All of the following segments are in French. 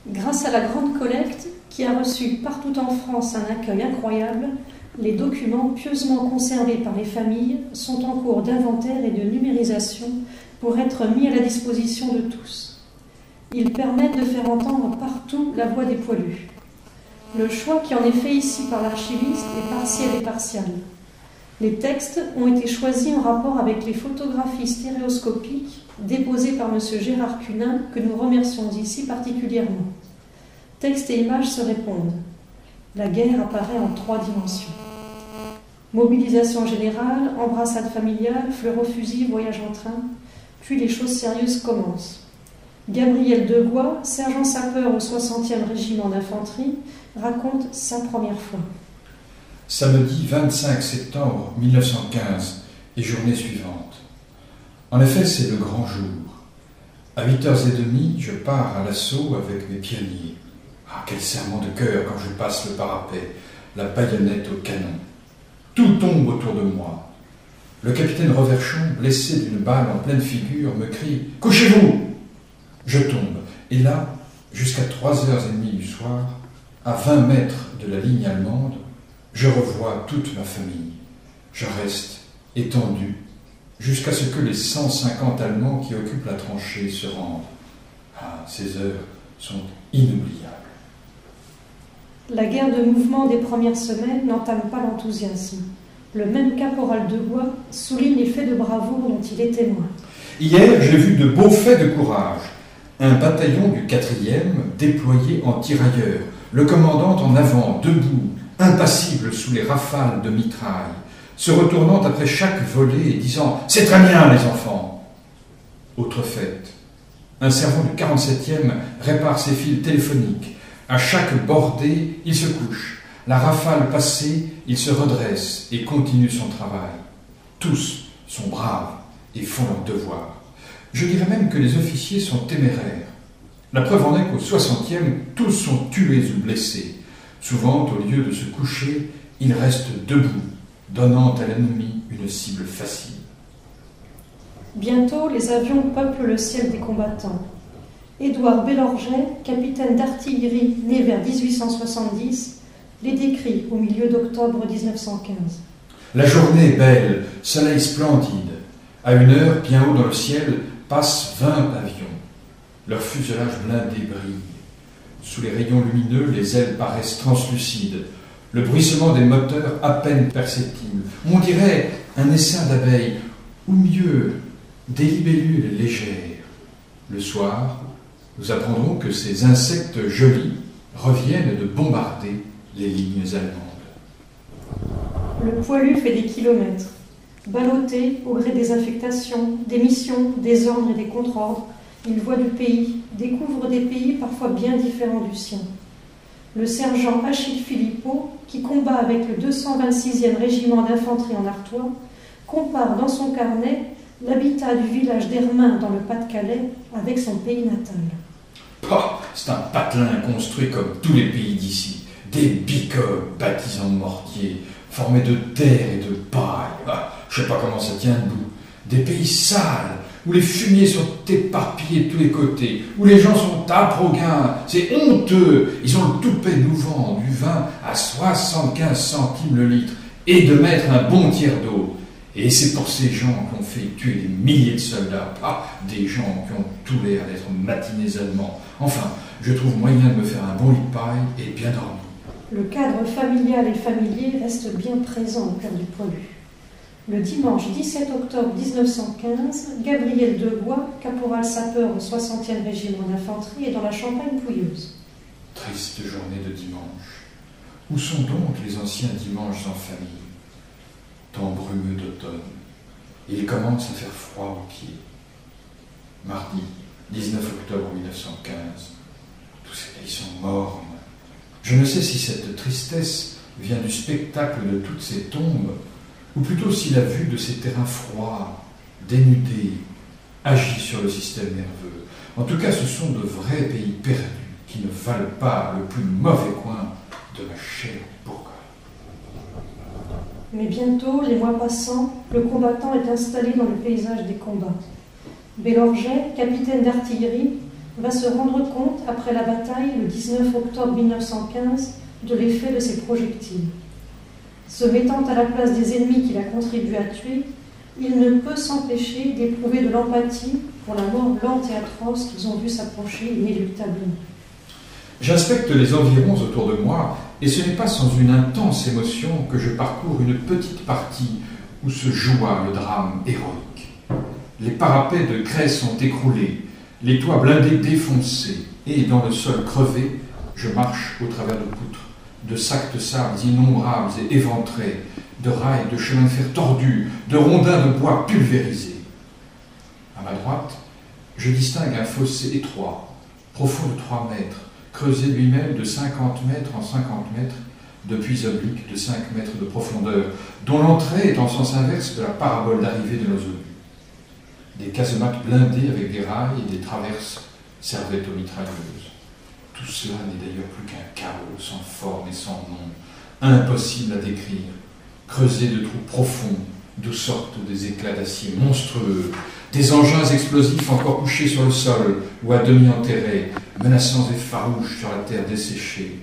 Grâce à la grande collecte, qui a reçu partout en France un accueil incroyable, les documents pieusement conservés par les familles sont en cours d'inventaire et de numérisation pour être mis à la disposition de tous. Ils permettent de faire entendre partout la voix des poilus. Le choix qui en est fait ici par l'archiviste est partiel et partial. Les textes ont été choisis en rapport avec les photographies stéréoscopiques déposées par M. Gérard Cunin, que nous remercions ici particulièrement. Texte et images se répondent. La guerre apparaît en 3 dimensions. Mobilisation générale, embrassade familiale, fleur au fusil, voyage en train, puis les choses sérieuses commencent. Gabriel Degois, sergent sapeur au 60e régiment d'infanterie, raconte sa première fois. Samedi 25 septembre 1915 et journée suivante. En effet, c'est le grand jour. À 8h30, je pars à l'assaut avec mes pionniers. Ah, quel serrement de cœur quand je passe le parapet, la baïonnette au canon. Tout tombe autour de moi. Le capitaine Reverchon, blessé d'une balle en pleine figure, me crie « Couchez-vous !» Je tombe, et là, jusqu'à 3h30 du soir, à 20 mètres de la ligne allemande, je revois toute ma famille. Je reste étendu jusqu'à ce que les 150 Allemands qui occupent la tranchée se rendent. Ah, ces heures sont inoubliables. La guerre de mouvement des premières semaines n'entame pas l'enthousiasme. Le même caporal Degois souligne les faits de bravoure dont il est témoin. Hier, j'ai vu de beaux faits de courage. Un bataillon du 4e déployé en tirailleur, le commandant en avant, debout, impassible sous les rafales de mitraille, se retournant après chaque volée et disant « C'est très bien, les enfants !» Autre fête. Un servant du 47e répare ses fils téléphoniques. À chaque bordée, il se couche. La rafale passée, il se redresse et continue son travail. Tous sont braves et font leur devoir. Je dirais même que les officiers sont téméraires. La preuve en est qu'au 60e, tous sont tués ou blessés. Souvent, au lieu de se coucher, ils restent debout, donnant à l'ennemi une cible facile. Bientôt, les avions peuplent le ciel des combattants. Édouard Bélorget, capitaine d'artillerie né vers 1870, les décrit au milieu d'octobre 1915. La journée est belle, soleil splendide. À 1h, bien haut dans le ciel, passent 20 avions. Leur fuselage blindé brille. Sous les rayons lumineux, les ailes paraissent translucides. Le bruissement des moteurs à peine perceptible. On dirait un essaim d'abeilles, ou mieux, des libellules légères. Le soir, nous apprendrons que ces insectes jolis reviennent de bombarder les lignes allemandes. Le poilu fait des kilomètres. Ballotté au gré des affectations, des missions, des ordres et des contre-ordres, il voit du pays, découvre des pays parfois bien différents du sien. Le sergent Achille Philippot, qui combat avec le 226e régiment d'infanterie en Artois, compare dans son carnet l'habitat du village d'Hermin dans le Pas-de-Calais avec son pays natal. Oh, c'est un patelin construit comme tous les pays d'ici. Des bicoques bâtis en mortier, formés de terre et de paille. Ah, je ne sais pas comment ça tient debout. Des pays sales, où les fumiers sont éparpillés de tous les côtés, où les gens sont aproguins, c'est honteux. Ils ont le toupet nous vend du vin à 75 centimes le litre et de mettre un bon tiers d'eau. Et c'est pour ces gens qu'on fait tuer des milliers de soldats, pas des gens qui ont tout l'air d'être matinés allemands. Enfin, je trouve moyen de me faire un bon lit de paille et bien dormir. Le cadre familial et familier reste bien présent au cœur du poilu. Le dimanche 17 octobre 1915, Gabriel Degois, caporal sapeur au 60e régiment d'infanterie, est dans la Champagne pouilleuse. Triste journée de dimanche. Où sont donc les anciens dimanches en famille? Temps brumeux d'automne. Il commence à faire froid aux pieds. Mardi 19 octobre 1915. Tous ces pays sont morts. Je ne sais si cette tristesse vient du spectacle de toutes ces tombes, ou plutôt si la vue de ces terrains froids, dénudés, agit sur le système nerveux. En tout cas, ce sont de vrais pays perdus qui ne valent pas le plus mauvais coin de ma chère Bourgogne. Mais bientôt, les mois passant, le combattant est installé dans le paysage des combats. Bélorget, capitaine d'artillerie, va se rendre compte, après la bataille, le 19 octobre 1915, de l'effet de ces projectiles. Se mettant à la place des ennemis qu'il a contribué à tuer, il ne peut s'empêcher d'éprouver de l'empathie pour la mort lente et atroce qu'ils ont vu s'approcher inéluctablement. J'inspecte les environs autour de moi, et ce n'est pas sans une intense émotion que je parcours une petite partie où se joua le drame héroïque. Les parapets de craie sont écroulés, les toits blindés défoncés, et dans le sol crevé, je marche au travers de poutres, de sacs de sable innombrables et éventrés, de rails, de chemins de fer tordus, de rondins de bois pulvérisés. À ma droite, je distingue un fossé étroit, profond de 3 mètres, creusé lui-même de 50 mètres en 50 mètres, de puits obliques de 5 mètres de profondeur, dont l'entrée est en sens inverse de la parabole d'arrivée de nos obus. Des casemates blindées avec des rails et des traverses servaient aux mitrailleuses. Tout cela n'est d'ailleurs plus qu'un chaos sans forme et sans nom, impossible à décrire, creusé de trous profonds, d'où sortent des éclats d'acier monstrueux, des engins explosifs encore couchés sur le sol ou à demi enterrés, menaçants et farouches sur la terre desséchée.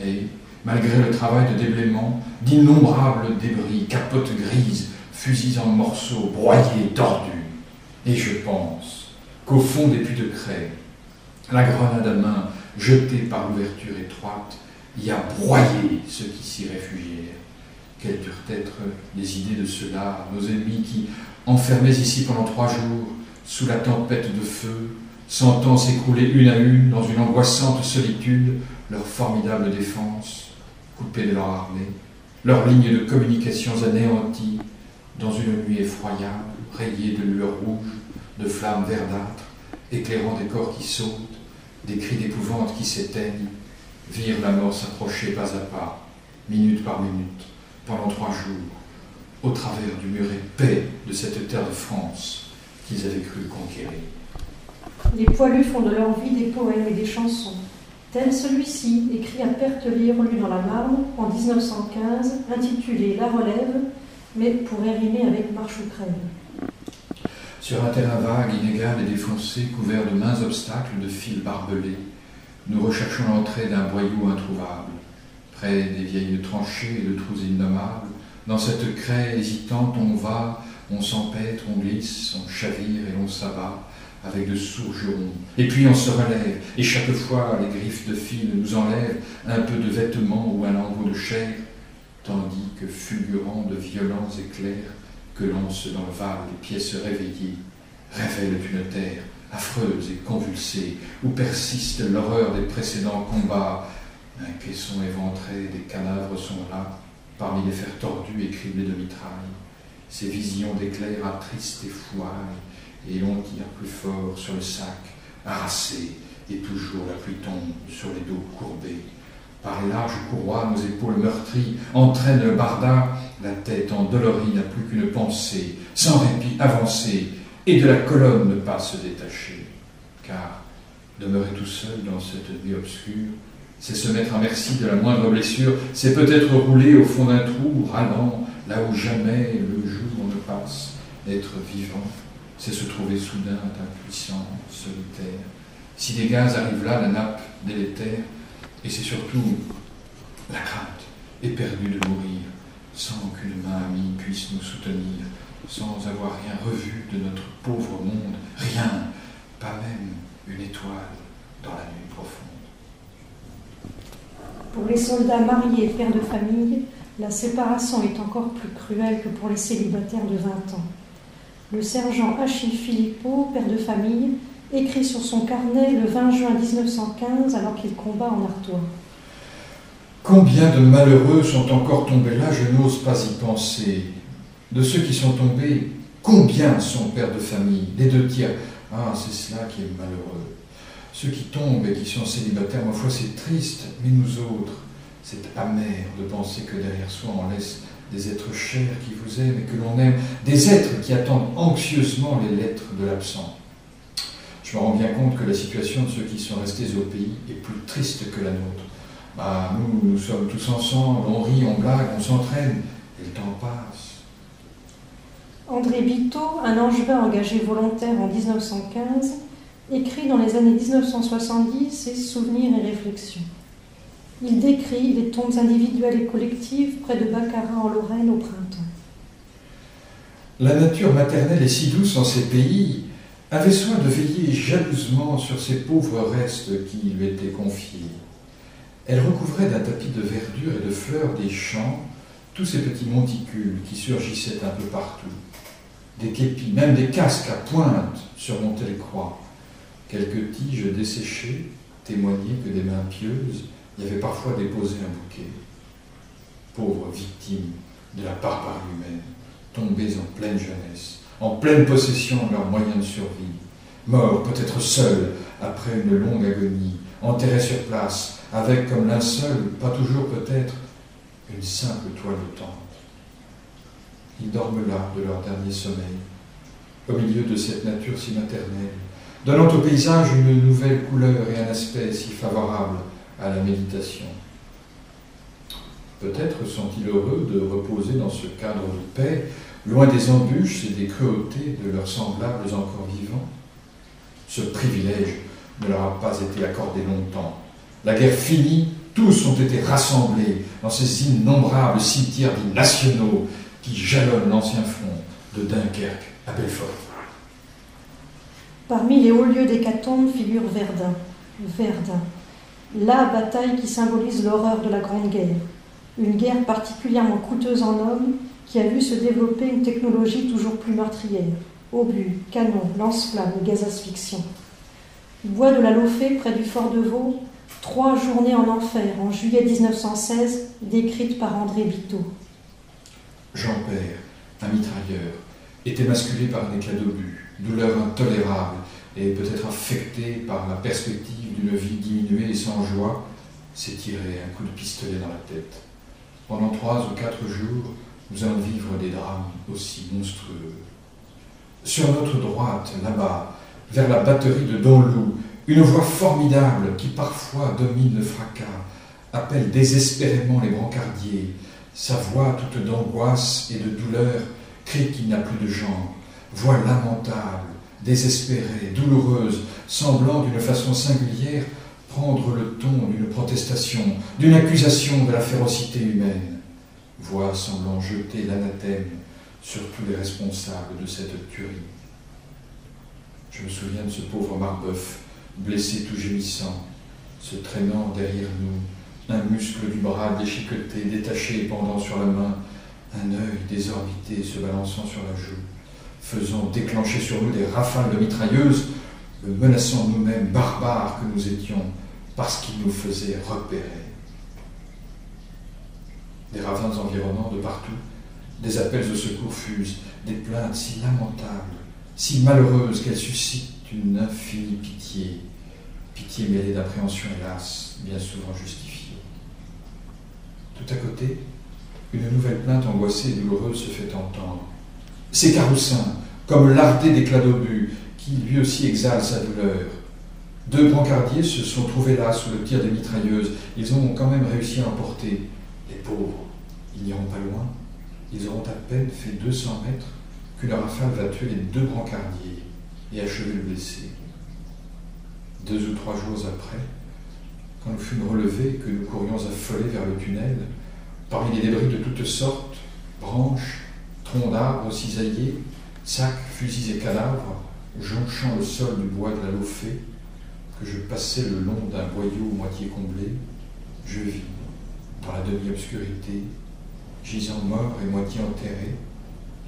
Et, malgré le travail de déblaiement, d'innombrables débris, capotes grises, fusils en morceaux, broyés, tordus. Et je pense qu'au fond des puits de craie, la grenade à main, jetée par l'ouverture étroite, y a broyé ceux qui s'y réfugièrent. Quelles durent être les idées de ceux-là, nos ennemis qui, enfermés ici pendant 3 jours, sous la tempête de feu, sentant s'écrouler une à une dans une angoissante solitude leur formidable défense, coupée de leur armée, leurs lignes de communications anéanties, dans une nuit effroyable, rayée de lueurs rouges, de flammes verdâtres, éclairant des corps qui sautent, des cris d'épouvante qui s'éteignent, virent la mort s'approcher pas à pas, minute par minute, pendant 3 jours, au travers du mur épais de cette terre de France qu'ils avaient cru conquérir. Les poilus font de leur vie des poèmes et des chansons, tel celui-ci, écrit à perte libre, lu dans la Marne en 1915, intitulé La Relève, mais pourrait rimer avec Marche ou crève. Sur un terrain vague, inégal et défoncé, couvert de minces obstacles, de fils barbelés, nous recherchons l'entrée d'un boyau introuvable. Près des vieilles tranchées et de trous innommables, dans cette craie hésitante, on va, on s'empêtre, on glisse, on chavire et l'on s'abat, avec de sourds jurons. Et puis on se relève, et chaque fois les griffes de fil nous enlèvent un peu de vêtements ou un lambeau de chair, tandis que fulgurant de violents éclairs que lancent dans le val les pièces réveillées, révèlent une terre affreuse et convulsée, où persiste l'horreur des précédents combats. Un caisson éventré, des cadavres sont là, parmi les fers tordus et criblés de mitraille. Ces visions d'éclairs attristent et fouaillent, et l'on tire plus fort sur le sac, harassé, et toujours la pluie tombe sur les dos courbés. Par les larges courroies, nos épaules meurtries entraînent le barda, la tête endolorie n'a plus qu'une pensée, sans répit avancer, et de la colonne ne pas se détacher. Car demeurer tout seul dans cette nuit obscure, c'est se mettre à merci de la moindre blessure, c'est peut-être rouler au fond d'un trou, râlant, là où jamais le jour ne passe. Être vivant, c'est se trouver soudain impuissant, solitaire. Si des gaz arrivent là, la nappe délétère, et c'est surtout la crainte éperdue de mourir, sans qu'une main amie puisse nous soutenir, sans avoir rien revu de notre pauvre monde, rien, pas même une étoile dans la nuit profonde. Pour les soldats mariés et pères de famille, la séparation est encore plus cruelle que pour les célibataires de 20 ans. Le sergent Achille Philippot, père de famille, écrit sur son carnet le 20 juin 1915 alors qu'il combat en Artois. Combien de malheureux sont encore tombés là, je n'ose pas y penser. De ceux qui sont tombés, combien sont pères de famille? Les 2 tiers. Ah, c'est cela qui est malheureux. Ceux qui tombent et qui sont célibataires, ma foi, c'est triste, mais nous autres, c'est amer de penser que derrière soi on laisse des êtres chers qui vous aiment et que l'on aime, des êtres qui attendent anxieusement les lettres de l'absent. Je me rends bien compte que la situation de ceux qui sont restés au pays est plus triste que la nôtre. Bah, nous sommes tous ensemble, on rit, on blague, on s'entraîne, et le temps passe. André Biteau, un angevin engagé volontaire en 1915, écrit dans les années 1970 ses souvenirs et réflexions. Il décrit les tombes individuelles et collectives près de Baccarat en Lorraine au printemps. La nature maternelle est si douce en ces pays, avait soin de veiller jalousement sur ces pauvres restes qui lui étaient confiés. Elle recouvrait d'un tapis de verdure et de fleurs des champs tous ces petits monticules qui surgissaient un peu partout. Des képis, même des casques à pointe surmontaient les croix. Quelques tiges desséchées témoignaient que des mains pieuses y avaient parfois déposé un bouquet. Pauvres victimes de la barbarie humaine, tombées en pleine jeunesse, en pleine possession de leurs moyens de survie, morts peut-être seuls après une longue agonie, enterrés sur place, avec comme linceul, pas toujours peut-être, une simple toile de tente. Ils dorment là de leur dernier sommeil, au milieu de cette nature si maternelle, donnant au paysage une nouvelle couleur et un aspect si favorable à la méditation. Peut-être sont-ils heureux de reposer dans ce cadre de paix, loin des embûches et des cruautés de leurs semblables encore vivants. Ce privilège ne leur a pas été accordé longtemps. La guerre finie, tous ont été rassemblés dans ces innombrables cimetières dits nationaux qui jalonnent l'ancien front de Dunkerque à Belfort. Parmi les hauts lieux d'hécatombe figure Verdun. Verdun, la bataille qui symbolise l'horreur de la Grande Guerre. Une guerre particulièrement coûteuse en hommes qui a vu se développer une technologie toujours plus meurtrière. Obus, canons, lance-flammes et gaz asphyxiants. Bois de la Laufée, près du fort de Vaux, 3 journées en enfer en juillet 1916, décrites par André Biteau. Jean-Père, un mitrailleur, était masculé par un éclat d'obus, douleur intolérable et peut-être affecté par la perspective d'une vie diminuée et sans joie, s'est tiré un coup de pistolet dans la tête. Pendant 3 ou 4 jours, nous allons vivre des drames aussi monstrueux. Sur notre droite, là-bas, vers la batterie de Donloup, une voix formidable qui parfois domine le fracas, appelle désespérément les brancardiers. Sa voix toute d'angoisse et de douleur crie qu'il n'a plus de jambes. Voix lamentable, désespérée, douloureuse, semblant d'une façon singulière prendre le ton d'une protestation, d'une accusation de la férocité humaine. Voix semblant jeter l'anathème sur tous les responsables de cette tuerie. Je me souviens de ce pauvre Marbeuf, blessé tout gémissant, se traînant derrière nous, un muscle du bras déchiqueté, détaché et pendant sur la main, un œil désorbité se balançant sur la joue, faisant déclencher sur nous des rafales de mitrailleuses, le menaçant nous-mêmes barbares que nous étions, parce qu'il nous faisait repérer. Des ravins environnants de partout, des appels au secours fusent, des plaintes si lamentables, si malheureuses qu'elles suscitent une infinie pitié, pitié mêlée d'appréhension hélas, bien souvent justifiée. Tout à côté, une nouvelle plainte angoissée et douloureuse se fait entendre. C'est Caroussin, comme lardé d'éclats d'obus, qui lui aussi exhale sa douleur. 2 brancardiers se sont trouvés là sous le tir des mitrailleuses. Ils ont quand même réussi à emporter. Les pauvres, ils n'iront pas loin. Ils auront à peine fait 200 mètres qu'une rafale va tuer les 2 brancardiers et achever le blessé. 2 ou 3 jours après, quand nous fûmes relevés et que nous courions affolés vers le tunnel, parmi les débris de toutes sortes, branches, troncs d'arbres cisaillés, sacs, fusils et cadavres, jonchant le sol du bois de la Laufée, que je passais le long d'un boyau moitié comblé, je vis, dans la demi-obscurité, gisant morts et moitié enterrés,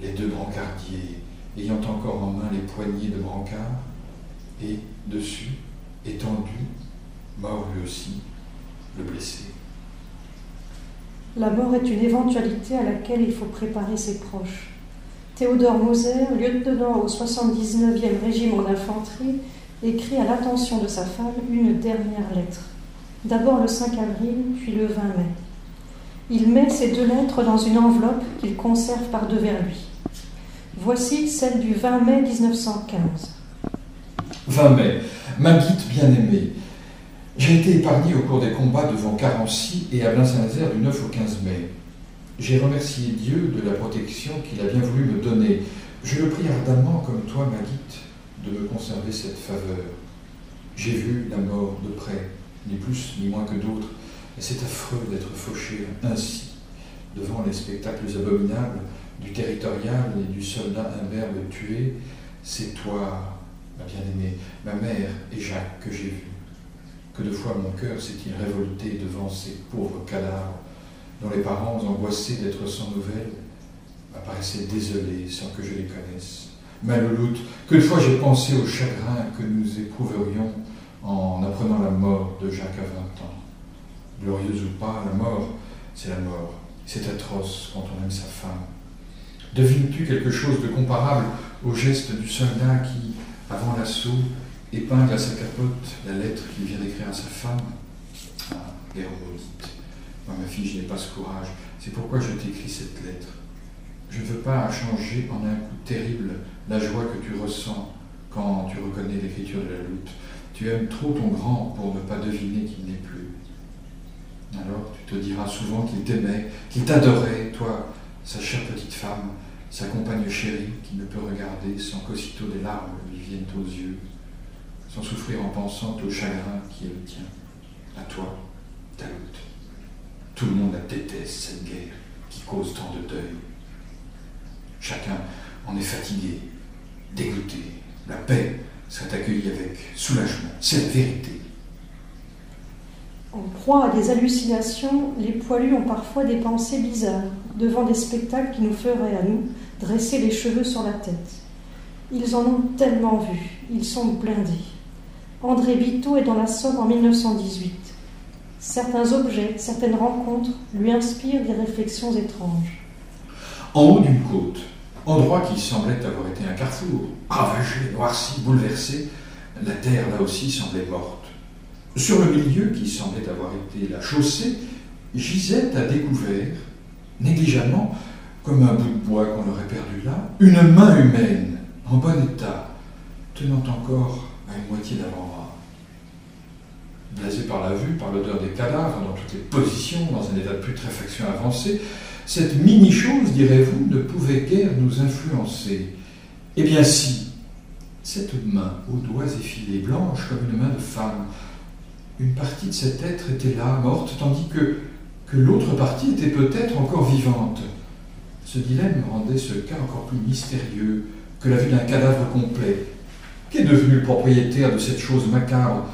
les 2 brancardiers ayant encore en main les poignées de brancard, et, dessus, étendu, mort lui aussi, le blessé. La mort est une éventualité à laquelle il faut préparer ses proches. Théodore Moser, lieutenant au 79e régiment d'infanterie, écrit à l'attention de sa femme une dernière lettre. D'abord le 5 avril, puis le 20 mai. Il met ces 2 lettres dans une enveloppe qu'il conserve par devers lui. Voici celle du 20 mai 1915. 20 mai. Ma Guite bien-aimée. J'ai été épargné au cours des combats devant Carency et à Blain-Saint-Nazaire du 9 au 15 mai. J'ai remercié Dieu de la protection qu'il a bien voulu me donner. Je le prie ardemment, comme toi, ma Guite, de me conserver cette faveur. J'ai vu la mort de près, ni plus ni moins que d'autres, et c'est affreux d'être fauché ainsi, devant les spectacles abominables du territorial et du soldat imberbe tué. C'est toi, ma bien-aimée, ma mère et Jacques que j'ai vu. Que de fois mon cœur s'est-il révolté devant ces pauvres cadavres, dont les parents, angoissés d'être sans nouvelles, m'apparaissaient désolés sans que je les connaisse. Ma louloute, que de fois j'ai pensé au chagrin que nous éprouverions en apprenant la mort de Jacques à 20 ans. Glorieuse ou pas, la mort, c'est la mort. C'est atroce quand on aime sa femme. Devines-tu quelque chose de comparable au geste du soldat qui, avant l'assaut, épingle à sa capote la lettre qu'il vient d'écrire à sa femme? Ah, guerre maudite. Moi, ma fille, je n'ai pas ce courage. C'est pourquoi je t'écris cette lettre. Je ne veux pas changer en un coup terrible la joie que tu ressens quand tu reconnais l'écriture de la Loutre. Tu aimes trop ton grand pour ne pas deviner qu'il n'est plus. Alors tu te diras souvent qu'il t'aimait, qu'il t'adorait, toi, sa chère petite femme, sa compagne chérie, qui ne peut regarder sans qu'aussitôt des larmes lui viennent aux yeux, sans souffrir en pensant au chagrin qui est le tien, à toi, ta Loutre. Tout le monde la déteste, cette guerre qui cause tant de deuil. Chacun en est fatigué, dégoûté. La paix serait accueillie avec soulagement. C'est la vérité. En proie à des hallucinations, les poilus ont parfois des pensées bizarres devant des spectacles qui nous feraient, à nous, dresser les cheveux sur la tête. Ils en ont tellement vu, ils sont blindés. André Vito est dans la Somme en 1918. Certains objets, certaines rencontres lui inspirent des réflexions étranges. En haut d'une côte, endroit qui semblait avoir été un carrefour, ravagé, noirci, bouleversé, la terre là aussi semblait morte. Sur le milieu, qui semblait avoir été la chaussée, gisait à découvert, négligemment, comme un bout de bois qu'on aurait perdu là, une main humaine, en bon état, tenant encore à une moitié d'avant-bras. Blasé par la vue, par l'odeur des cadavres, dans toutes les positions, dans un état de putréfaction avancé, cette mini-chose, direz-vous, ne pouvait guère nous influencer. Eh bien si, cette main aux doigts effilés, blanche comme une main de femme, une partie de cet être était là, morte, tandis que l'autre partie était peut-être encore vivante. Ce dilemme rendait ce cas encore plus mystérieux que la vue d'un cadavre complet. Qu'est devenu le propriétaire de cette chose macabre?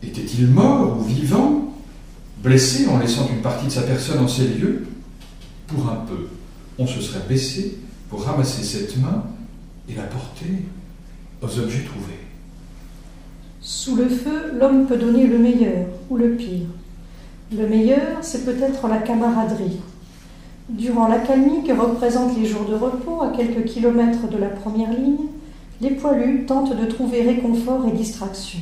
Était-il mort ou vivant, blessé en laissant une partie de sa personne en ces lieux? Pour un peu, on se serait baissé pour ramasser cette main et la porter aux objets trouvés. Sous le feu, l'homme peut donner le meilleur ou le pire. Le meilleur, c'est peut-être la camaraderie. Durant l'accalmie que représentent les jours de repos à quelques kilomètres de la première ligne, les poilus tentent de trouver réconfort et distraction.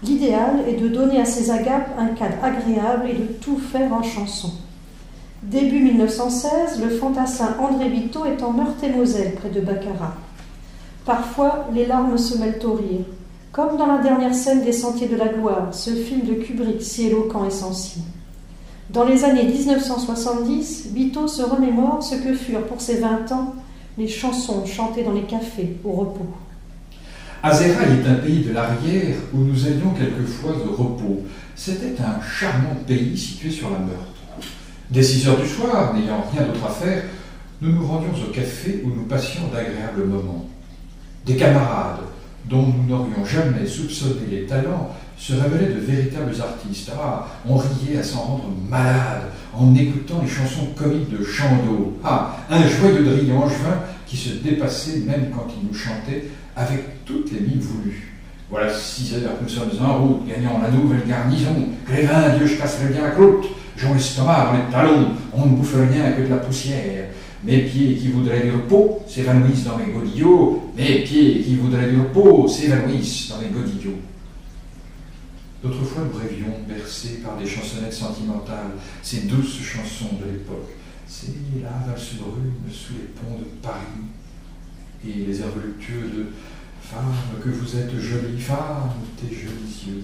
L'idéal est de donner à ces agapes un cadre agréable et de tout faire en chanson. Début 1916, le fantassin André Vito est en Meurthe-et-Moselle, près de Baccarat. Parfois, les larmes se mêlent au rire, comme dans la dernière scène des Sentiers de la Gloire, ce film de Kubrick si éloquent et sensible. Dans les années 1970, Vito se remémore ce que furent pour ses 20 ans les chansons chantées dans les cafés au repos. Azeraï est un pays de l'arrière où nous allions quelquefois au repos. C'était un charmant pays situé sur la Meurthe. Dès 6 heures du soir, n'ayant rien d'autre à faire, nous nous rendions au café où nous passions d'agréables moments. Des camarades, dont nous n'aurions jamais soupçonné les talents, se révélaient de véritables artistes. Ah, on riait à s'en rendre malade en écoutant les chansons comiques de Chandos. Ah, un joyeux drille angevin qui se dépassait même quand il nous chantait avec toutes les mines voulues. Voilà 6 heures que nous sommes en route, gagnant la nouvelle garnison. Grévin, Dieu, je casserai bien la croûte. J'ai l'estomac dans les talons, on ne bouffe rien que de la poussière. Mes pieds qui voudraient du repos s'évanouissent dans mes godillots. Mes pieds qui voudraient du repos s'évanouissent dans mes godillots. D'autres fois, nous rêvions, bercés par des chansonnettes sentimentales, ces douces chansons de l'époque. C'est la valse brune sous les ponts de Paris. Et les airs voluptueux de femme, que vous êtes jolie femme, tes jolis yeux.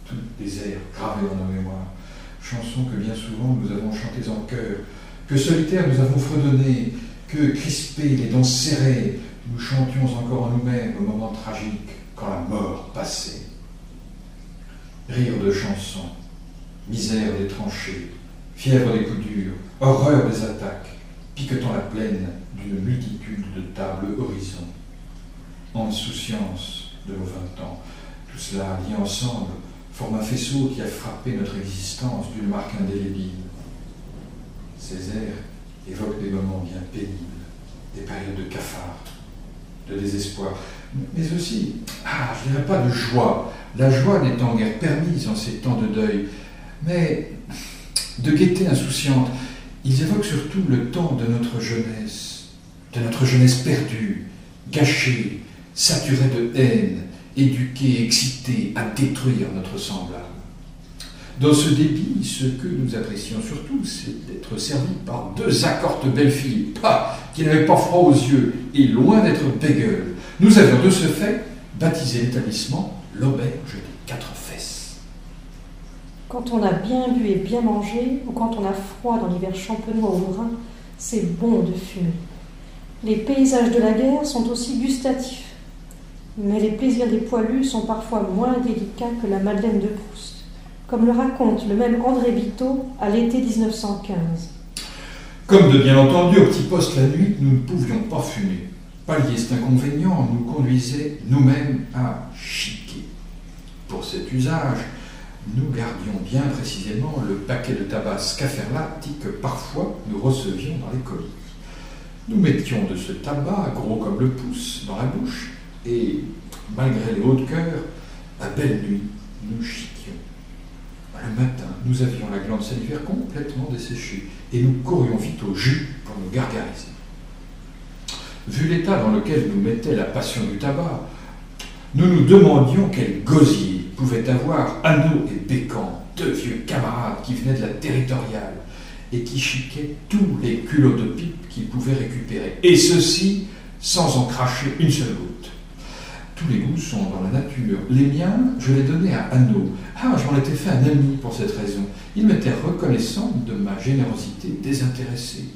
Tous les airs gravés dans nos mémoires. Chansons que bien souvent nous avons chantées en chœur, que solitaires nous avons fredonnées, que crispés, les dents serrées, nous chantions encore en nous-mêmes au moment tragique, quand la mort passait. Rire de chansons, misère des tranchées, fièvre des coups durs, horreur des attaques, piquetant la plaine d'une multitude de tables horizon. Insouciance de nos 20 ans, tout cela lié ensemble forme un faisceau qui a frappé notre existence d'une marque indélébile. Ces airs évoquent des moments bien pénibles, des périodes de cafard, de désespoir, mais aussi, je ne dirais pas de joie, la joie n'étant guère permise en ces temps de deuil, mais de gaieté insouciante. Ils évoquent surtout le temps de notre jeunesse perdue, gâchée, saturée de haine, éduquée, excitée à détruire notre semblable. Dans ce débit, ce que nous apprécions surtout, c'est d'être servis par 2 accortes belles filles, qui n'avaient pas froid aux yeux et loin d'être bégueules. Nous avions de ce fait baptisé l'établissement l'auberge des 4 fesses. Quand on a bien bu et bien mangé, ou quand on a froid dans l'hiver champenois au Lorrain, c'est bon de fumer. Les paysages de la guerre sont aussi gustatifs, mais les plaisirs des poilus sont parfois moins délicats que la Madeleine de Proust, comme le raconte le même André Vito à l'été 1915. Comme de bien entendu, au petit poste la nuit, nous ne pouvions pas fumer. Pallier cet inconvénient nous conduisait nous-mêmes à chiquer. Pour cet usage, nous gardions bien précisément le paquet de tabac Scaferlatti que parfois nous recevions dans les colis. Nous mettions de ce tabac, gros comme le pouce, dans la bouche, et, malgré les hauts de cœur, à belle nuit, nous chiquions. Le matin, nous avions la glande salivaire complètement desséchée, et nous courions vite au jus pour nous gargariser. Vu l'état dans lequel nous mettait la passion du tabac, nous nous demandions quel gosier pouvait avoir Hanot et Bécamp, 2 vieux camarades qui venaient de la territoriale et qui chiquaient tous les culots de pipe qu'ils pouvaient récupérer, et ceci sans en cracher une seule goutte. Tous les goûts sont dans la nature. Les miens, je les donnais à Hanot. Je m'en étais fait un ami pour cette raison. Il m'était reconnaissant de ma générosité désintéressée.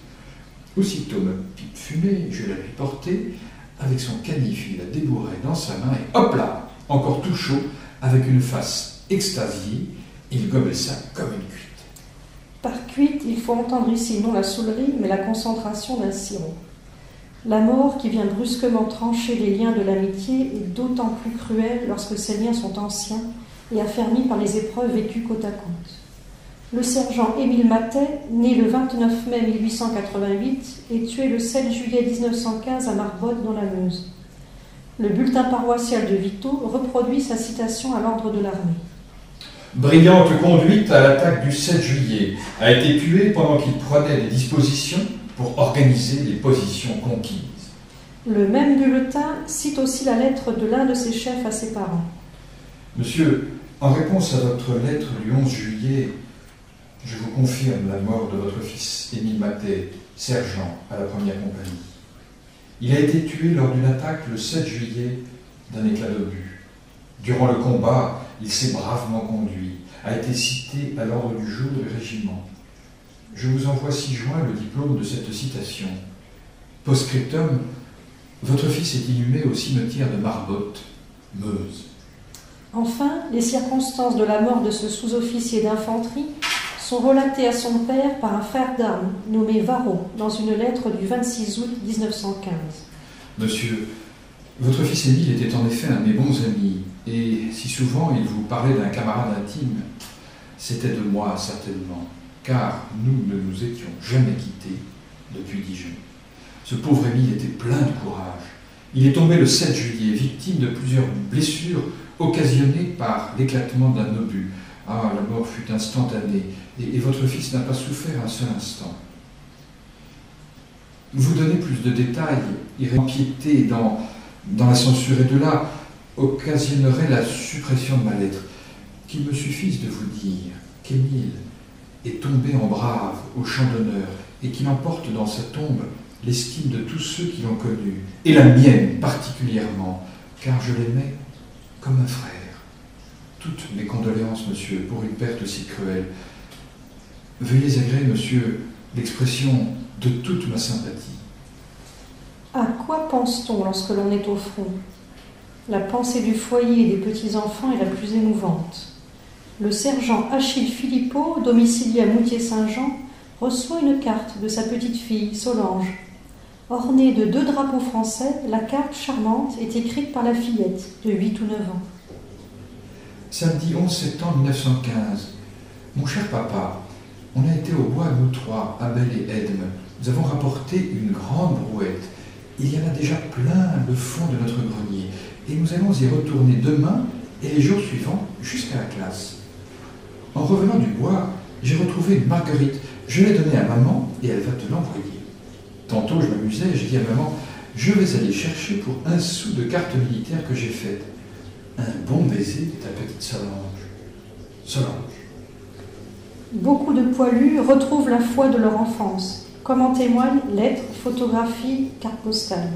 Aussitôt ma pipe fumée, je la lui portais. Avec son canif, il la débourrait dans sa main et hop là, encore tout chaud, avec une face extasiée, il gobait ça comme une cuite. Par cuite, il faut entendre ici non la soulerie, mais la concentration d'un sirop. La mort qui vient brusquement trancher les liens de l'amitié est d'autant plus cruelle lorsque ces liens sont anciens et affermis par les épreuves vécues côte à côte. Le sergent Émile Matet, né le 29 mai 1888, est tué le 7 juillet 1915 à Marbotte dans la Meuse. Le bulletin paroissial de Vito reproduit sa citation à l'ordre de l'armée. Brillante conduite à l'attaque du 7 juillet, a été tué pendant qu'il prenait des dispositions pour organiser les positions conquises. Le même bulletin cite aussi la lettre de l'un de ses chefs à ses parents. Monsieur, en réponse à votre lettre du 11 juillet, je vous confirme la mort de votre fils Émile Matet, sergent à la première compagnie. Il a été tué lors d'une attaque le 7 juillet d'un éclat d'obus. Durant le combat, il s'est bravement conduit, a été cité à l'ordre du jour du régiment. Je vous envoie ci-joint le diplôme de cette citation. Post-scriptum, votre fils est inhumé au cimetière de Marbotte, Meuse. Enfin, les circonstances de la mort de ce sous-officier d'infanterie sont relatées à son père par un frère d'armes nommé Varro dans une lettre du 26 août 1915. Monsieur, votre fils Émile était en effet un de mes bons amis, et si souvent il vous parlait d'un camarade intime, c'était de moi certainement, car nous ne nous étions jamais quittés depuis Dijon. Ce pauvre Émile était plein de courage. Il est tombé le 7 juillet, victime de plusieurs blessures occasionnées par l'éclatement d'un obus. La mort fut instantanée, et votre fils n'a pas souffert un seul instant. Vous donner plus de détails et empiéter dans la censure et de là occasionnerait la suppression de ma lettre. Qu'il me suffise de vous dire qu'Émile est tombé en brave au champ d'honneur et qu'il emporte dans sa tombe l'estime de tous ceux qui l'ont connu, et la mienne particulièrement, car je l'aimais comme un frère. Toutes mes condoléances, monsieur, pour une perte si cruelle. Veuillez agréer, monsieur, l'expression de toute ma sympathie. À quoi pense-t-on lorsque l'on est au front? La pensée du foyer et des petits-enfants est la plus émouvante. Le sergent Achille Philippot, domicilié à Moutier-Saint-Jean, reçoit une carte de sa petite-fille, Solange. Ornée de 2 drapeaux français, la carte charmante est écrite par la fillette, de 8 ou 9 ans. Samedi 11 septembre 1915. Mon cher papa, on a été au bois, nous 3, Abel et Edme. Nous avons rapporté une grande brouette. Il y en a déjà plein le fond de notre grenier. Et nous allons y retourner demain et les jours suivants jusqu'à la classe. En revenant du bois, j'ai retrouvé une marguerite. Je l'ai donnée à maman et elle va te l'envoyer. Tantôt, je m'amusais et j'ai dit à maman, je vais aller chercher pour 1 sou de carte militaire que j'ai faite. Un bon baiser de ta petite Solange. Solange. Beaucoup de poilus retrouvent la foi de leur enfance, comme en témoignent lettres, photographies, cartes postales.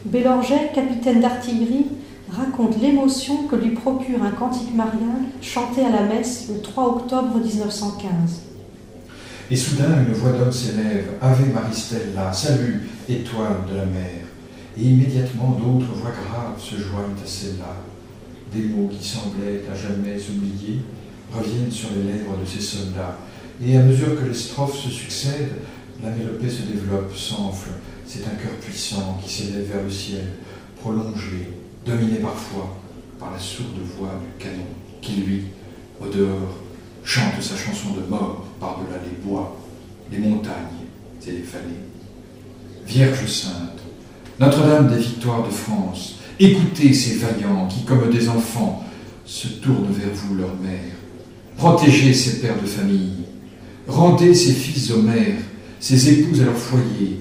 Bélorget, capitaine d'artillerie, raconte l'émotion que lui procure un cantique marial chanté à la messe le 3 octobre 1915. Et soudain, une voix d'homme s'élève, Ave Maristella, salut, étoile de la mer. Et immédiatement, d'autres voix graves se joignent à celle-là. Des mots qui semblaient à jamais oubliés reviennent sur les lèvres de ces soldats. Et à mesure que les strophes se succèdent, la mélopée se développe, s'enfle. C'est un cœur puissant qui s'élève vers le ciel, prolongé, dominé parfois par la sourde voix du canon, qui, lui, au dehors, chante sa chanson de mort par-delà les bois, les montagnes et les vallées. Vierge sainte, Notre-Dame des victoires de France, écoutez ces vaillants qui, comme des enfants, se tournent vers vous, leur mère. Protégez ces pères de famille, rendez ces fils aux mères, ces épouses à leur foyer,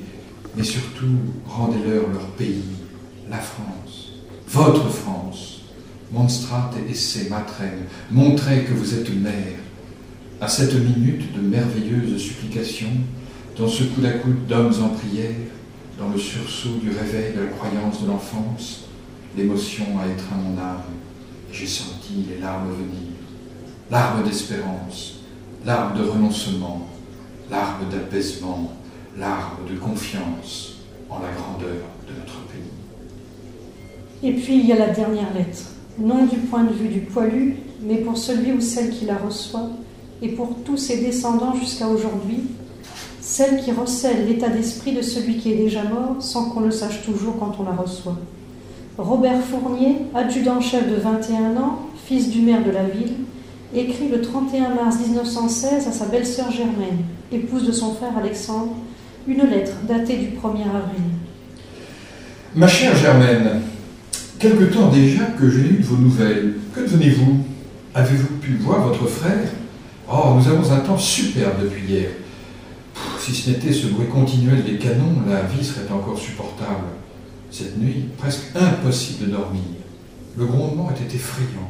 mais surtout, rendez-leur leur pays, la France, votre France. Monstrate esse matrem, montrez que vous êtes mère. À cette minute de merveilleuse supplication, dans ce coup d'à coude d'hommes en prière, dans le sursaut du réveil de la croyance de l'enfance, l'émotion a étreint mon âme, et j'ai senti les larmes venir, larmes d'espérance, larmes de renoncement, larmes d'apaisement, larmes de confiance en la grandeur de notre pays. Et puis il y a la dernière lettre, non du point de vue du poilu, mais pour celui ou celle qui la reçoit, et pour tous ses descendants jusqu'à aujourd'hui, celle qui recèle l'état d'esprit de celui qui est déjà mort, sans qu'on le sache toujours quand on la reçoit. Robert Fournier, adjudant-chef de 21 ans, fils du maire de la ville, écrit le 31 mars 1916 à sa belle-sœur Germaine, épouse de son frère Alexandre, une lettre datée du 1er avril. Ma chère Germaine, quelque temps déjà que je n'ai eu de vos nouvelles. Que devenez-vous? Avez-vous pu voir votre frère? Oh, nous avons un temps superbe depuis hier. Si ce n'était ce bruit continuel des canons, la vie serait encore supportable. Cette nuit, presque impossible de dormir. Le grondement était effrayant.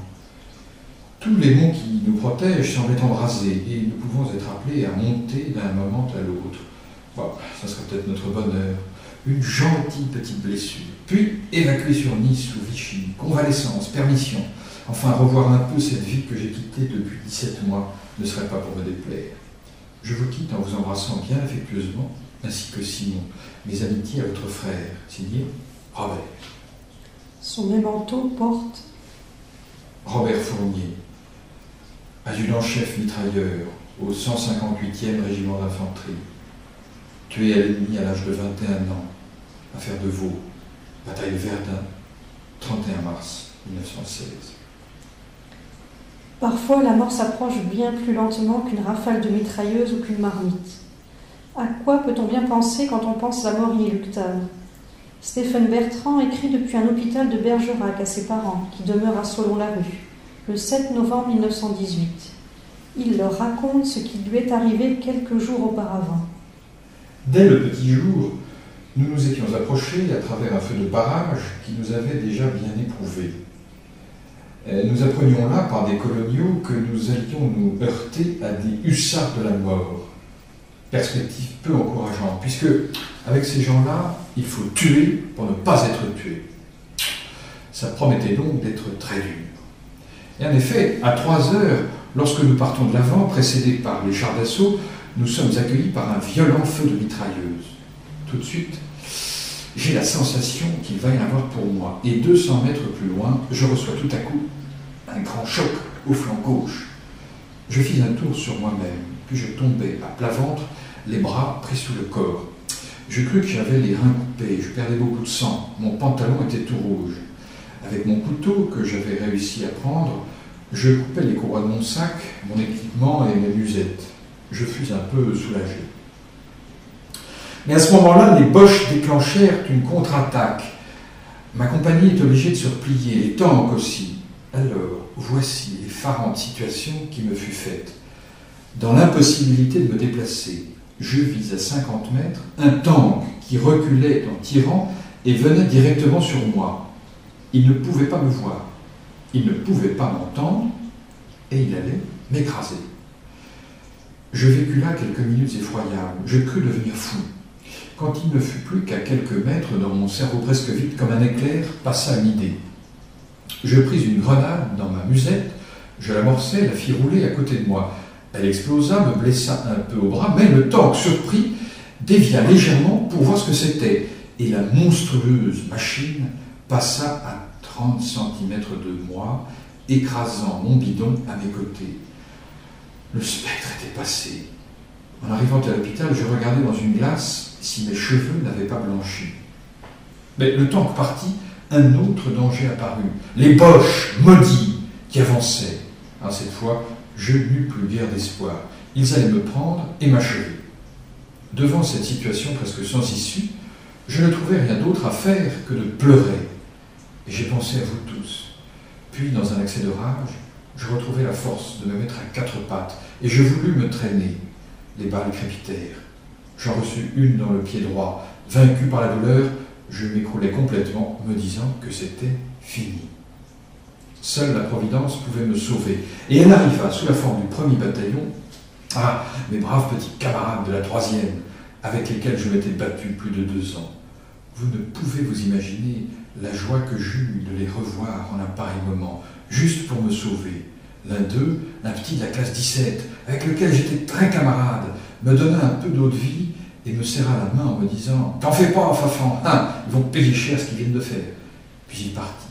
Tous les monts qui nous protègent semblaient embrasés et nous pouvons être appelés à monter d'un moment à l'autre. Bon, ça sera peut-être notre bonheur. Une gentille petite blessure. Puis évacuer sur Nice ou Vichy, convalescence, permission. Enfin, revoir un peu cette vie que j'ai quittée depuis 17 mois ne serait pas pour me déplaire. Je vous quitte en vous embrassant bien affectueusement, ainsi que Simon. Mes amitiés à votre frère, signé Robert. Son mémento porte Robert Fournier, adjudant-chef mitrailleur au 158e régiment d'infanterie, tué à l'ennemi à l'âge de 21 ans, affaire de Vaux, bataille de Verdun, 31 mars 1916. Parfois, la mort s'approche bien plus lentement qu'une rafale de mitrailleuse ou qu'une marmite. À quoi peut-on bien penser quand on pense la mort inéluctable? Stéphane Bertrand écrit depuis un hôpital de Bergerac à ses parents, qui demeurent à Solon-la-Rue, le 7 novembre 1918. Il leur raconte ce qui lui est arrivé quelques jours auparavant. Dès le petit jour, nous nous étions approchés à travers un feu de barrage qui nous avait déjà bien éprouvés. Nous apprenions là par des coloniaux que nous allions nous heurter à des hussards de la mort. Perspective peu encourageante, puisque avec ces gens-là, il faut tuer pour ne pas être tué. Ça promettait donc d'être très dur. Et en effet, à 3 heures, lorsque nous partons de l'avant, précédés par les chars d'assaut, nous sommes accueillis par un violent feu de mitrailleuse. Tout de suite, J'ai la sensation qu'il va y en avoir pour moi. Et 200 mètres plus loin, je reçois tout à coup un grand choc au flanc gauche. Je fis un tour sur moi-même, puis je tombais à plat ventre, les bras pris sous le corps. Je crus que j'avais les reins coupés, je perdais beaucoup de sang, mon pantalon était tout rouge. Avec mon couteau que j'avais réussi à prendre, je coupais les courroies de mon sac, mon équipement et mes musettes. Je fus un peu soulagé. Mais à ce moment-là, les Boches déclenchèrent une contre-attaque. Ma compagnie est obligée de se replier, les tanks aussi. Alors, voici l'effarante situation qui me fut faite. Dans l'impossibilité de me déplacer, je vis à 50 mètres un tank qui reculait en tirant et venait directement sur moi. Il ne pouvait pas me voir, il ne pouvait pas m'entendre et il allait m'écraser. Je vécus là quelques minutes effroyables, je crus devenir fou. Quand il ne fut plus qu'à quelques mètres, dans mon cerveau presque vide, comme un éclair, passa une idée. Je pris une grenade dans ma musette, je l'amorçai, la fis rouler à côté de moi. Elle explosa, me blessa un peu au bras, mais le tank, surpris, dévia légèrement pour voir ce que c'était. Et la monstrueuse machine passa à 30 cm de moi, écrasant mon bidon à mes côtés. Le spectre était passé. En arrivant à l'hôpital, je regardais dans une glace si mes cheveux n'avaient pas blanchi. Mais le tank partit, un autre danger apparut. Les Boches maudits qui avançaient. Alors cette fois, je n'eus plus guère d'espoir. Ils allaient me prendre et m'achever. Devant cette situation presque sans issue, je ne trouvais rien d'autre à faire que de pleurer. Et j'ai pensé à vous tous. Puis, dans un accès de rage, je retrouvai la force de me mettre à quatre pattes et je voulus me traîner. Les balles crépitèrent. J'en reçus une dans le pied droit. Vaincu par la douleur, je m'écroulais complètement, me disant que c'était fini. Seule la Providence pouvait me sauver. Et elle arriva sous la forme du 1er bataillon. Ah, mes braves petits camarades de la 3e, avec lesquels je m'étais battu plus de 2 ans. Vous ne pouvez vous imaginer la joie que j'eus de les revoir en un pareil moment, juste pour me sauver. L'un d'eux, un petit de la classe 17, avec lequel j'étais très camarade, me donna un peu d'eau de vie et me serra la main en me disant « T'en fais pas, Fafan, hein, ils vont payer cher ce qu'ils viennent de faire. » Puis il partit.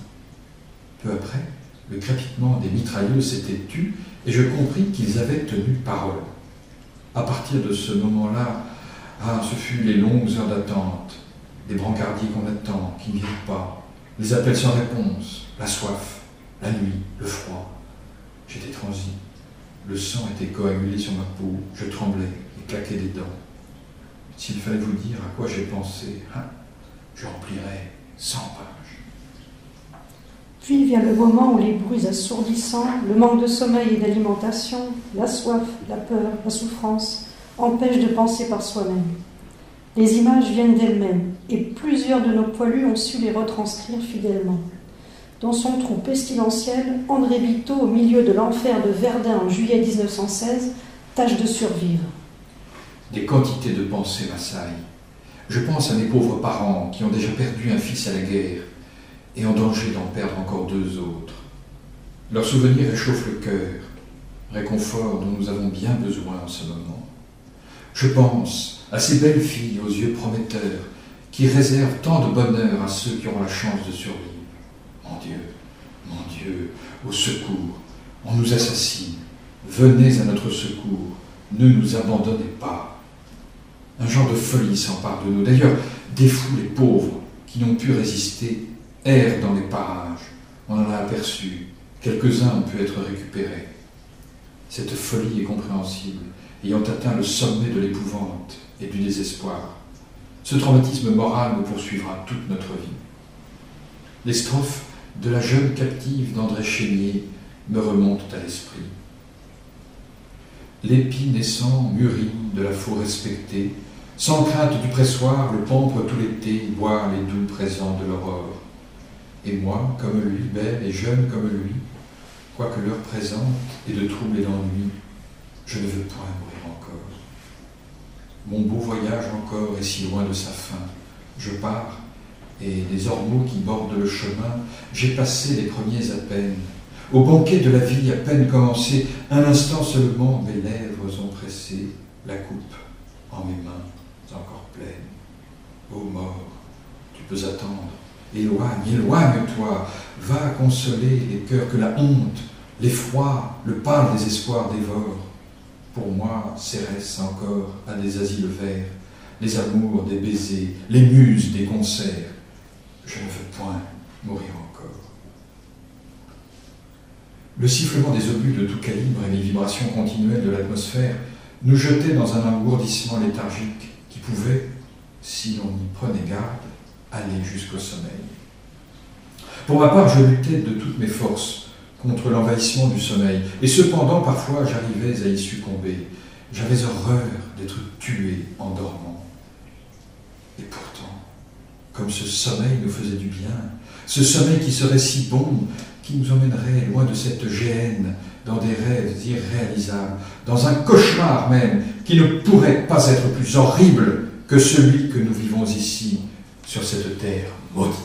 Peu après, le crépitement des mitrailleuses s'était tu et je compris qu'ils avaient tenu parole. À partir de ce moment-là, ce fut les longues heures d'attente, les brancardiers qu'on attend, qui n'y viennent pas, les appels sans réponse, la soif, la nuit, le froid. J'étais transi. Le sang était coagulé sur ma peau, je tremblais et claquais des dents. S'il fallait vous dire à quoi j'ai pensé, je remplirais 100 pages. Puis vient le moment où les bruits assourdissants, le manque de sommeil et d'alimentation, la soif, la peur, la souffrance, empêchent de penser par soi-même. Les images viennent d'elles-mêmes, et plusieurs de nos poilus ont su les retranscrire fidèlement. Dans son trou pestilentiel, André Biteau, au milieu de l'enfer de Verdun en juillet 1916, tâche de survivre. Des quantités de pensées m'assaillent. Je pense à mes pauvres parents qui ont déjà perdu un fils à la guerre et en danger d'en perdre encore 2 autres. Leur souvenir réchauffe le cœur, réconfort dont nous avons bien besoin en ce moment. Je pense à ces belles filles aux yeux prometteurs qui réservent tant de bonheur à ceux qui auront la chance de survivre. Mon Dieu, au secours, on nous assassine, venez à notre secours, ne nous abandonnez pas. Un genre de folie s'empare de nous. D'ailleurs, des fous, les pauvres, qui n'ont pu résister, errent dans les parages. On en a aperçu, quelques-uns ont pu être récupérés. Cette folie est compréhensible, ayant atteint le sommet de l'épouvante et du désespoir. Ce traumatisme moral nous poursuivra toute notre vie. Les strophes de la jeune captive d'André Chénier me remontent à l'esprit. L'épi naissant mûrit de la faux respectée, sans crainte du pressoir, le pampre tout l'été boit les doux présents de l'aurore. Et moi, comme lui, belle et jeune comme lui, quoique l'heure présente est de trouble et d'ennui, je ne veux point mourir encore. Mon beau voyage encore est si loin de sa fin. Je pars, et des ormeaux qui bordent le chemin, j'ai passé les premiers à peine. Au banquet de la vie à peine commencé, un instant seulement mes lèvres ont pressé la coupe en mes mains encore pleines. Ô mort, Tu peux attendre. Éloigne, éloigne-toi. Va consoler les cœurs que la honte, l'effroi, le pâle désespoir dévorent. Pour moi, Cérès encore à des asiles verts, les amours des baisers, les muses des concerts. Je ne veux point mourir encore. Le sifflement des obus de tout calibre et les vibrations continuelles de l'atmosphère nous jetaient dans un engourdissement léthargique qui pouvait, si l'on y prenait garde, aller jusqu'au sommeil. Pour ma part, je luttais de toutes mes forces contre l'envahissement du sommeil, et cependant, parfois, j'arrivais à y succomber. J'avais horreur d'être tué en dormant. Et pourtant, comme ce sommeil nous faisait du bien, ce sommeil qui serait si bon, qui nous emmènerait loin de cette géhenne, dans des rêves irréalisables, dans un cauchemar même, qui ne pourrait pas être plus horrible que celui que nous vivons ici, sur cette terre maudite.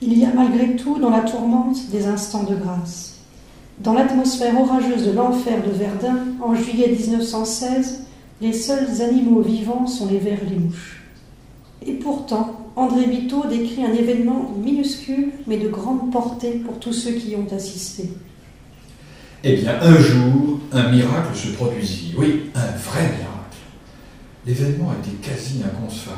Il y a malgré tout dans la tourmente des instants de grâce. Dans l'atmosphère orageuse de l'enfer de Verdun, en juillet 1916, les seuls animaux vivants sont les vers et les mouches. Et pourtant, André Biteau décrit un événement minuscule, mais de grande portée pour tous ceux qui y ont assisté. Eh bien, un jour, un miracle se produisit. Oui, un vrai miracle. L'événement était quasi inconcevable.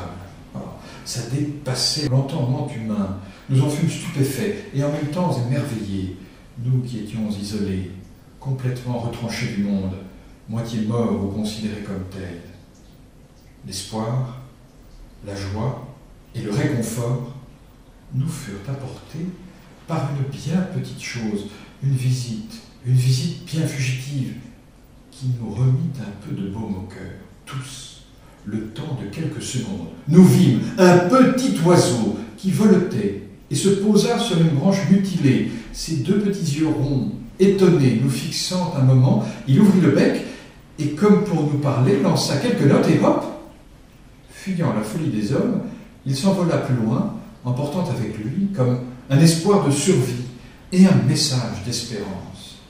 Ça dépassait l'entendement humain. Nous en fûmes stupéfaits et en même temps émerveillés, nous qui étions isolés, complètement retranchés du monde, moitié morts ou considérés comme tels. L'espoir, la joie et le réconfort nous furent apportés par une bien petite chose, une visite bien fugitive, qui nous remit un peu de baume au cœur, tous. Le temps de quelques secondes, nous vîmes un petit oiseau qui voletait et se posa sur une branche mutilée, ses deux petits yeux ronds, étonnés, nous fixant un moment. Il ouvrit le bec et, comme pour nous parler, lança quelques notes et hop, fuyant la folie des hommes, il s'envola plus loin, emportant avec lui comme un espoir de survie et un message d'espérance.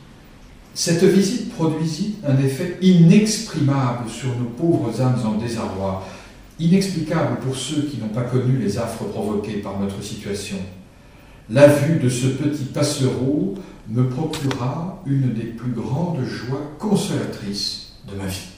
Cette visite produisit un effet inexprimable sur nos pauvres âmes en désarroi, inexplicable pour ceux qui n'ont pas connu les affres provoquées par notre situation. La vue de ce petit passereau me procura une des plus grandes joies consolatrices de ma vie.